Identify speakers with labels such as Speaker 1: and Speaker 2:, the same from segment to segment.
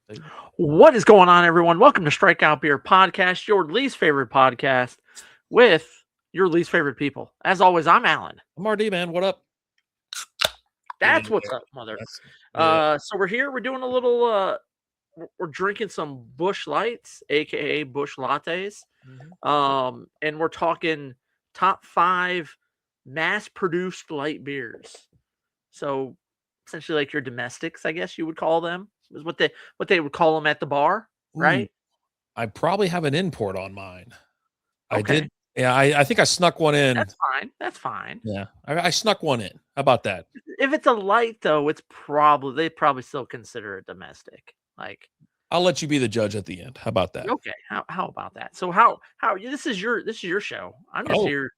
Speaker 1: Hey.
Speaker 2: What is going on, everyone? Welcome to Strikeout Beer Podcast, your least favorite podcast with your least favorite people. As always, I'm Alan.
Speaker 1: I'm RD, man. What up? Yeah,
Speaker 2: That's what's up, mother.
Speaker 1: that's yeah.
Speaker 2: So we're here. We're doing a little. We're drinking some Bush Lights, aka Bush Lattes.
Speaker 1: Mhm.
Speaker 2: And we're talking top 5 mass-produced light beers. So essentially, like your domestics, I guess you would call them, is what they would call them at the bar,
Speaker 1: Ooh,
Speaker 2: right?
Speaker 1: I probably have an import on mine. I
Speaker 2: Okay.
Speaker 1: did. Yeah, I think I snuck one in.
Speaker 2: That's fine, that's fine.
Speaker 1: Yeah, I snuck one in. How about that?
Speaker 2: If it's a light though, it's probably they probably still consider it domestic. Like,
Speaker 1: I'll let you be the judge at the end. How about that?
Speaker 2: okay, how about that? So how this is your show. I'm just
Speaker 1: Oh,
Speaker 2: here,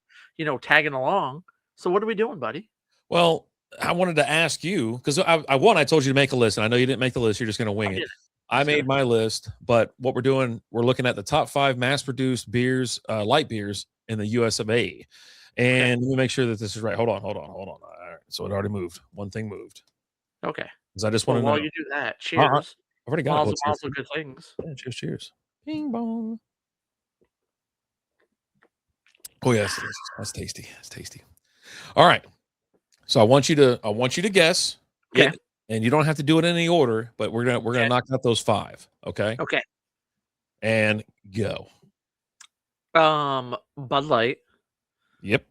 Speaker 2: tagging along. So what are we doing, buddy?
Speaker 1: well, I wanted to ask you because I told you to make a list, and I know you didn't make the list. You're just going to
Speaker 2: I
Speaker 1: wing
Speaker 2: did
Speaker 1: it.
Speaker 2: it.
Speaker 1: I
Speaker 2: Just
Speaker 1: made
Speaker 2: gonna
Speaker 1: my list, but what we're doing, we're looking at the top 5 mass-produced beers, light beers in the U.S. of A.
Speaker 2: Okay.
Speaker 1: And let me make sure that this is right. Hold on. All right, so it already moved. One thing moved.
Speaker 2: Okay.
Speaker 1: 'Cause I just
Speaker 2: Well,
Speaker 1: wanna
Speaker 2: while
Speaker 1: know.
Speaker 2: you do that,
Speaker 1: Uh-uh,
Speaker 2: cheers.
Speaker 1: I've already got it.
Speaker 2: Mazel
Speaker 1: Let's see.
Speaker 2: mazel good things.
Speaker 1: Yeah, cheers, cheers. Bing bong. Oh, yes, delicious. That's tasty. That's tasty. All right. So I want you to guess
Speaker 2: Okay.
Speaker 1: it, and you don't have to do it in any order, but we're gonna
Speaker 2: Okay.
Speaker 1: knock out those 5, okay?
Speaker 2: Okay.
Speaker 1: And go.
Speaker 2: Bud Light.
Speaker 1: Yep.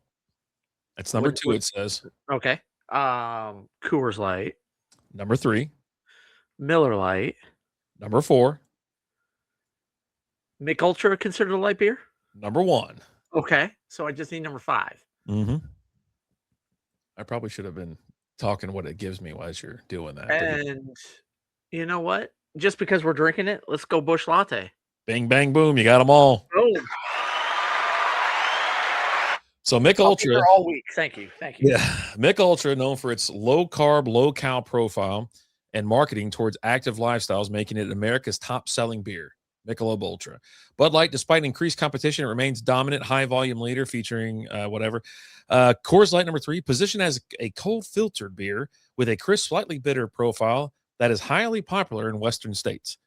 Speaker 1: That's number
Speaker 2: Would
Speaker 1: 2,
Speaker 2: would
Speaker 1: it says.
Speaker 2: okay. Coors Light,
Speaker 1: Number 3.
Speaker 2: Miller Light,
Speaker 1: Number 4.
Speaker 2: Mick Ultra considered a light beer?
Speaker 1: Number 1.
Speaker 2: Okay. So I just need number 5.
Speaker 1: Mhm. I probably should have been talking what it gives me while you're doing that, but
Speaker 2: And you know what? Just because we're drinking it, let's go Bush Latte.
Speaker 1: bing, bang, boom, you got them all.
Speaker 2: Boom.
Speaker 1: So Mick
Speaker 2: I'll be
Speaker 1: Ultra.
Speaker 2: here all week. Thank you. Thank you.
Speaker 1: Yeah, Mick Ultra, known for its low carb, low cal profile and marketing towards active lifestyles, making it America's top selling beer. Michelob Ultra. Bud Light, despite increased competition, it remains dominant, high volume leader, featuring whatever. Coors Light, number 3, positioned as a cold filtered beer with a crisp, slightly bitter profile that is highly popular in Western states.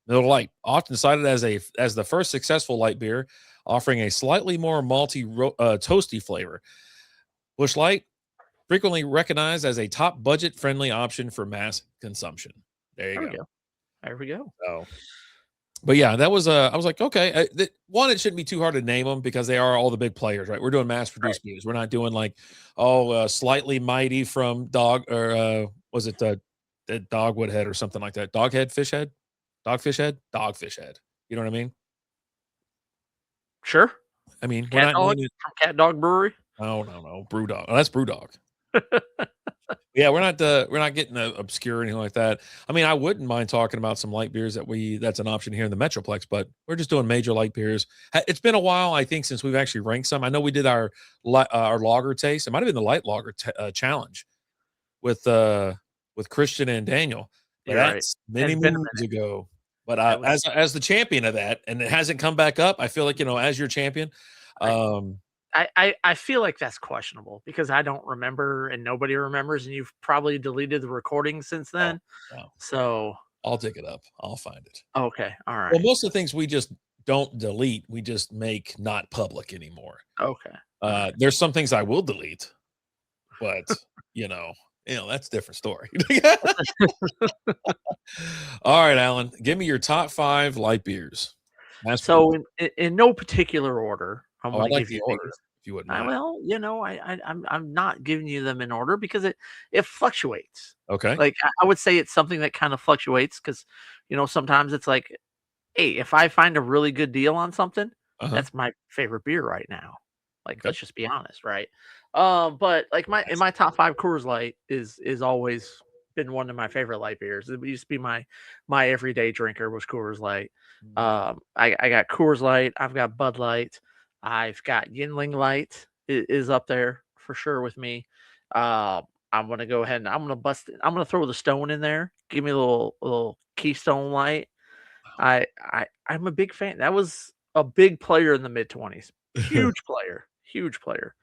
Speaker 1: Miller Lite, often cited as the first successful light beer, offering a slightly more malty, toasty flavor. Bush Light, frequently recognized as a top budget friendly option for mass consumption. There you
Speaker 2: There we
Speaker 1: go.
Speaker 2: go. There we go.
Speaker 1: So, but yeah, that was I was like, okay, one, it shouldn't be too hard to name them because they are all the big players, right? We're doing mass
Speaker 2: Right.
Speaker 1: produced beers. We're not doing like, slightly mighty from dog or was it the dogwood head or something like that? Doghead, fish head, dogfish head, dogfish head. You know what I mean?
Speaker 2: Sure.
Speaker 1: I mean, we're
Speaker 2: Cat
Speaker 1: not
Speaker 2: Dog
Speaker 1: naming.
Speaker 2: from Cat Dog Brewery.
Speaker 1: Oh no, brew dog. Oh, that's brew dog. Yeah, we're not getting obscure or anything like that. I mean, I wouldn't mind talking about some light beers that's an option here in the Metroplex, but we're just doing major light beers. It's been a while, I think, since we've actually ranked some. I know we did our lager taste. It might have been the light lager challenge with Christian and Daniel, but
Speaker 2: You're right.
Speaker 1: that's many
Speaker 2: Has been a
Speaker 1: moons
Speaker 2: minute.
Speaker 1: ago. But
Speaker 2: That was
Speaker 1: as the champion of that, and it hasn't come back up, I feel like as your champion,
Speaker 2: I
Speaker 1: um,
Speaker 2: I feel like that's questionable because I don't remember and nobody remembers, and you've probably deleted the recording since
Speaker 1: oh,
Speaker 2: then.
Speaker 1: no,
Speaker 2: So
Speaker 1: I'll dig it up. I'll find it.
Speaker 2: okay. All
Speaker 1: Well,
Speaker 2: right.
Speaker 1: most of the things we just don't delete, we just make not public anymore.
Speaker 2: Okay. All right.
Speaker 1: There's some things I will delete, but you know, that's a different story. All right, Alan, give me your top 5 light beers. Mass
Speaker 2: So
Speaker 1: produced.
Speaker 2: in no particular order, I'm
Speaker 1: Oh, I
Speaker 2: gonna
Speaker 1: like
Speaker 2: give
Speaker 1: the
Speaker 2: you
Speaker 1: order,
Speaker 2: these.
Speaker 1: if you wouldn't
Speaker 2: I
Speaker 1: mind.
Speaker 2: well, I'm not giving you them in order because it fluctuates.
Speaker 1: Okay.
Speaker 2: Like I would say it's something that kind of fluctuates because sometimes it's like, hey, if I find a really good deal on something,
Speaker 1: Uh-huh.
Speaker 2: that's my favorite beer right now. Like,
Speaker 1: Okay.
Speaker 2: let's just be honest, right? But like
Speaker 1: That's
Speaker 2: my top 5, Coors Light is always been one of my favorite light beers. It used to be my everyday drinker was Coors Light.
Speaker 1: mhm.
Speaker 2: I got Coors Light, I've got Bud Light, I've got Yingling Light is up there for sure with me. Uh, I'm gonna go ahead and I'm gonna bust it. I'm gonna throw the Stone in there. Give me a little Keystone Light. I'm a big fan. That was a big player in the mid 20s. Huge player, huge player.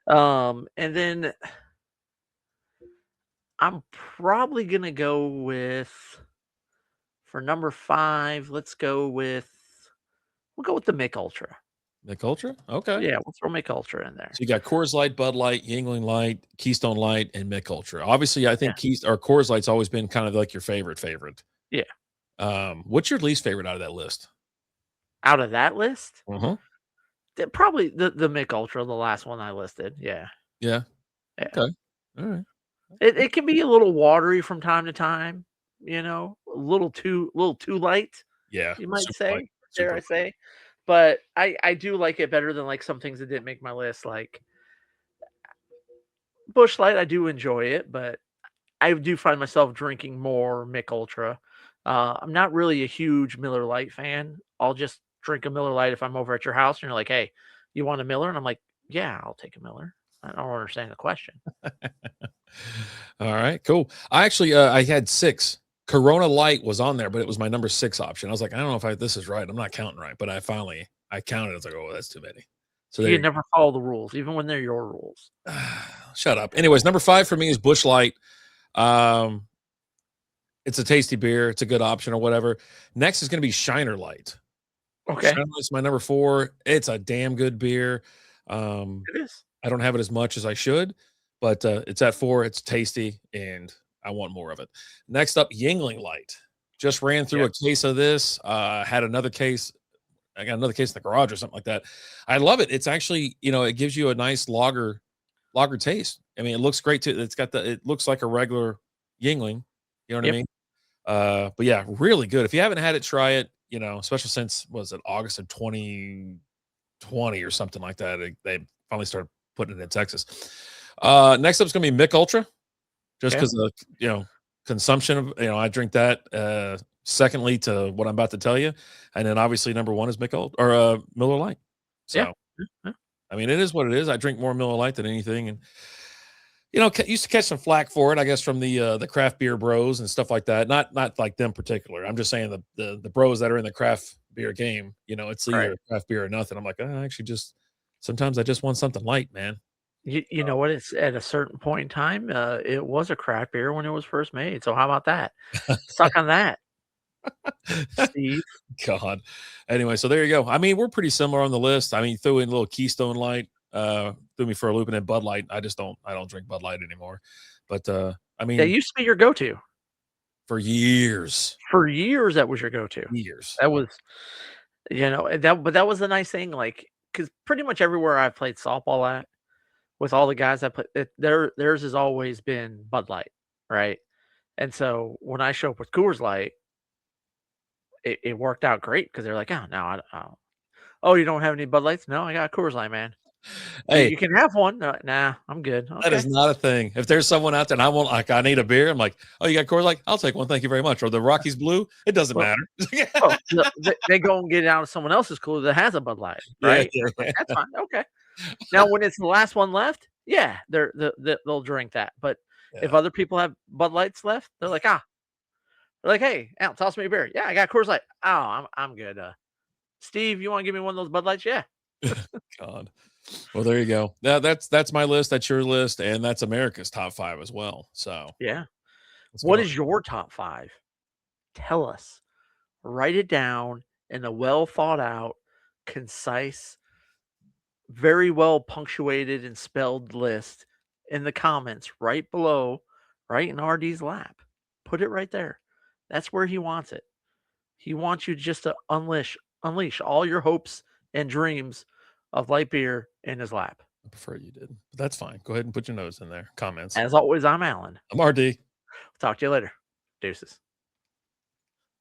Speaker 2: And then I'm probably gonna go with For number 5, we'll go with the Mick Ultra.
Speaker 1: Mick Ultra? Okay.
Speaker 2: Yeah, we'll throw Mick Ultra in there.
Speaker 1: So you got Coors Light, Bud Light, Yingling Light, Keystone Light, and Mick Ultra. Obviously, I think Coors Light's always been kind of like your favorite.
Speaker 2: Yeah.
Speaker 1: What's your least favorite out of that list?
Speaker 2: Out of that list?
Speaker 1: Uh-huh.
Speaker 2: Probably the Mick Ultra, the last one I listed. Yeah.
Speaker 1: Yeah.
Speaker 2: Yeah.
Speaker 1: Okay. All right.
Speaker 2: It can be a little watery from time to time, a little too light,
Speaker 1: Yeah.
Speaker 2: you might
Speaker 1: Super
Speaker 2: say,
Speaker 1: light.
Speaker 2: dare
Speaker 1: Super
Speaker 2: I say. But I do like it better than like some things that didn't make my list, like Busch Light. I do enjoy it, but I do find myself drinking more Mick Ultra. I'm not really a huge Miller Lite fan. I'll just drink a Miller Lite if I'm over at your house and you're like, "Hey, you want a Miller?" And I'm like, "Yeah, I'll take a Miller." I don't understand the question.
Speaker 1: All right, cool. I actually I had 6. Corona Light was on there, but it was my number 6 option. I was like, I don't know if this is right. I'm not counting right, but I counted. I was like, oh, that's too many. So
Speaker 2: You never follow the rules, even when they're your rules.
Speaker 1: Shut up. Anyways, number 5 for me is Busch Light. It's a tasty beer. It's a good option or whatever. Next is going to be Shiner Light.
Speaker 2: Okay.
Speaker 1: Shiner Light's my number 4. It's a damn good beer.
Speaker 2: It is.
Speaker 1: I don't have it as much as I should, but it's at 4. It's tasty, and I want more of it. Next up, Yingling Light. Just ran through a case of this. Had another case. I got another case in the garage or something like that. I love it. It's actually, it gives you a nice lager taste. I mean, it looks great too. It looks like a regular Yingling. You know what I mean? But yeah, really good. If you haven't had it, try it. Especially since was it August of 2020 or something like that. They finally started putting it in Texas. Next up is going to be Mick Ultra, just because of consumption of I drink that. Secondly to what I'm about to tell you, and then obviously number 1 is Mick Ultra or Miller Lite. So I mean, it is what it is. I drink more Miller Lite than anything, and used to catch some flack for it, I guess, from the craft beer bros and stuff like that. Not like them particular. I'm just saying the bros that are in the craft beer game. It's either craft beer or nothing. I'm like, actually, sometimes I just want something light, man.
Speaker 2: You know what? It's at a certain point in time, it was a craft beer when it was first made. So how about that? Suck on that, Steve.
Speaker 1: God. Anyway, so there you go. I mean, we're pretty similar on the list. I mean, threw in a little Keystone Light, threw me for a loop, and then Bud Light. I don't drink Bud Light anymore. But I mean,
Speaker 2: that used to be your go-to
Speaker 1: for years.
Speaker 2: For years, that was your go-to.
Speaker 1: Years.
Speaker 2: That was, but that was the nice thing, like, because pretty much everywhere I've played softball at, with all the guys I played, theirs has always been Bud Light, right? And so when I show up with Coors Light, it worked out great because they're like, "Oh, no, oh, you don't have any Bud Lights? No, I got a Coors Light, man.
Speaker 1: Hey,
Speaker 2: you can have one." No, nah, I'm good. Okay.
Speaker 1: That is not a thing. If there's someone out there and I need a beer, I'm like, oh, you got Coors Light? I'll take one. Thank you very much. Or the Rockies Blue. It doesn't matter.
Speaker 2: They go and get it out of someone else's cooler that has a Bud Light, right?
Speaker 1: Yeah.
Speaker 2: That's fine. Okay. Now, when it's the last one left, yeah, they'll drink that. But if other people have Bud Lights left, they're like, they're like, hey, Al, toss me a beer. Yeah, I got Coors Light. Oh, I'm good. Steve, you want to give me one of those Bud Lights? Yeah.
Speaker 1: God. Well, there you go. Yeah, that's my list. That's your list, and that's America's top 5 as well. So
Speaker 2: yeah. What is your top 5? Tell us. Write it down in a well thought out, concise, very well punctuated and spelled list in the comments right below, right in RD's lap. Put it right there. That's where he wants it. He wants you just to unleash all your hopes and dreams of light beer in his lap.
Speaker 1: I prefer you did. But that's fine. Go ahead and put your nose in there. Comments.
Speaker 2: As always, I'm Alan.
Speaker 1: I'm RD.
Speaker 2: Talk to you later. Deuces.